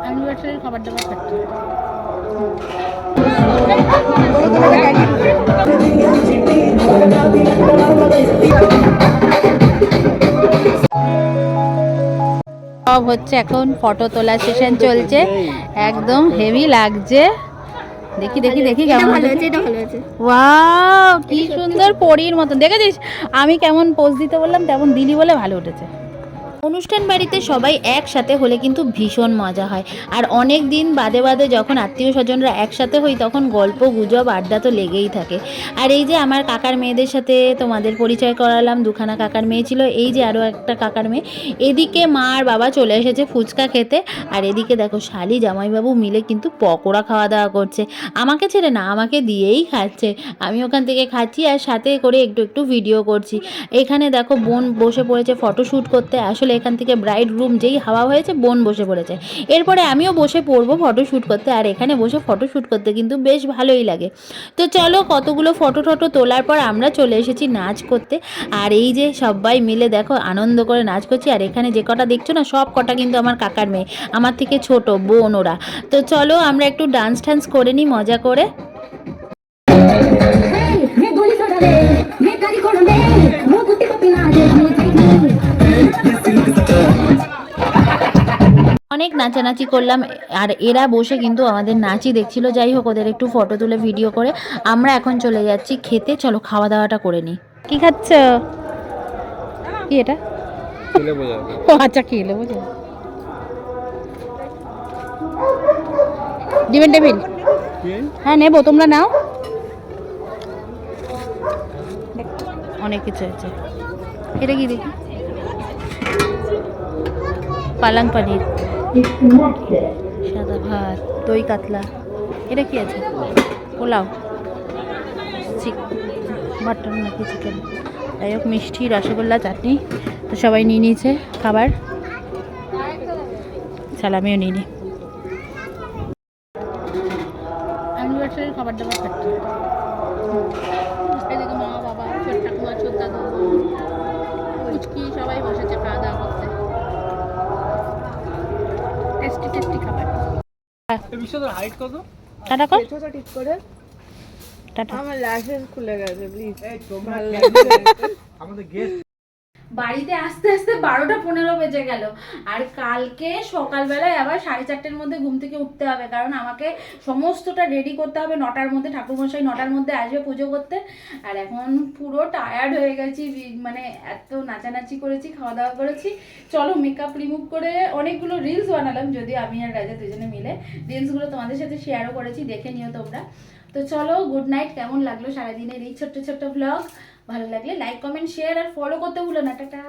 অ্যানিভার্সারির খাবার দাবার খাচ্ছি। সব হচ্ছে এখন ফটো তোলা সেশন চলছে, একদম হেভি লাগছে। দেখি দেখি দেখি কেমন হয়েছে। ওয়াও কি সুন্দর পরীর মতন, দেখেছিস আমি কেমন পোজ দিতে বললাম তেমন দিলি বলে ভালো উঠেছে। অনুষ্ঠান বাড়িতে সবাই একসাথে হলে কিন্তু ভীষণ মজা হয়। আর অনেক দিন বাদে বাদে যখন আত্মীয় স্বজনরা একসাথে হই তখন গল্প গুজব আড্ডা তো লেগেই থাকে। আর এই যে আমার কাকার মেয়েদের সাথে তোমাদের পরিচয় করালাম, দুখানা কাকার মেয়ে ছিল, এই যে আরও একটা কাকার মেয়ে। এদিকে মা আর বাবা চলে এসেছে ফুচকা খেতে, আর এদিকে দেখো শালি জামাইবাবু মিলে কিন্তু পকোড়া খাওয়া দাওয়া করছে। আমাকে ছেড়ে না, আমাকে দিয়েই খাচ্ছে। আমি ওখান থেকে খাচ্ছি আর সাথে করে একটু একটু ভিডিও করছি। এখানে দেখো বোন বসে পড়েছে ফটোশ্যুট করতে। আসলে এখান থেকে ব্রাইড রুম যেই হাওয়া হয়েছে বোন বসে পড়েছে, এরপরে আমিও বসে পড়বো ফটোশ্যুট করতে। আর এখানে বসে ফটোশ্যুট করতে কিন্তু বেশ ভালোই লাগে। তো চলো কতগুলো ফটো টটো তোলার পর আমরা চলে এসেছি নাচ করতে। আর এই যে সবাই মিলে দেখো আনন্দ করে নাচ করছি। আর এখানে যে কটা দেখছো না সব কটা কিন্তু আমার কাকার মেয়ে, আমার থেকে ছোট বোন ওরা। তো চলো আমরা একটু ডান্স টান্স করে নিই মজা করে। অনেক নাচানাচি করলাম আর এরা বসে কিন্তু আমাদের নাচই দেখছিল। যাই হোক ওদের একটু ফটো তুলে ভিডিও করে আমরা এখন চলে যাচ্ছি খেতে। চলো খাওয়া দাওয়াটা করে নিই। কি খাচ্ছ? কি এটা? ও আচ্ছা খেলে বোঝা। ডিমের টেবিল হ্যাঁ নেবো, তোমরা নাও। অনেক কিছু আছে। এটা কি দেখি? পালং পানির, সাদা ভাত, দই কাতলা। এটা কি আছে? পোলাও, মাটন নাকি চিকেন। যাই হোক মিষ্টি, রসগোল্লা, চাটনি। তো সবাই নিয়ে নিয়েছে খাবার, সালামিও নিয়ে নি। অ্যানিভার্সারির খাবার দাবার খাচ্ছি। এদিকে মা বাবা, ছোট ঠাকুমা, ছোট দাদু, কুচকি সবাই বসেছে খাওয়া দাওয়া করতে। টেস্টি টেস্টি খাবার। হাইট কত? টাটা কর। ঠিক করে টাটা। আমার ল্যাশেস খুলে গেছে প্লিজ। ভালো লাগছে আমাদের গেস্ট। বাড়িতে আস্তে আস্তে 12টা 15 বেজে গেল। আর কালকে সকালবেলায় আবার 4:30টার মধ্যে ঘুম থেকে উঠতে হবে, কারণ আমাকে সমস্তটা রেডি করতে হবে 9টার মধ্যে। ঠাকুরমশাই 9টার মধ্যে আসবে পুজো করতে। আর এখন পুরো টায়ার্ড হয়ে গেছি, মানে এত নাচানাচি করেছি, খাওয়া দাওয়া করেছি। চলো মেকআপ রিমুভ করে অনেকগুলো রিলস বানালাম, যদি আমি আর রাজা দুজনে মিলে। রিলসগুলো তোমাদের সাথে শেয়ারও করেছি, দেখে নিও তোমরা। তো চলো গুড নাইট। কেমন লাগলো সারাদিনের এই ছোট্ট ছোট্ট ব্লগ? ভালো লাগলে লাইক কমেন্ট শেয়ার আর ফলো করতে ভুলো না। টাটা।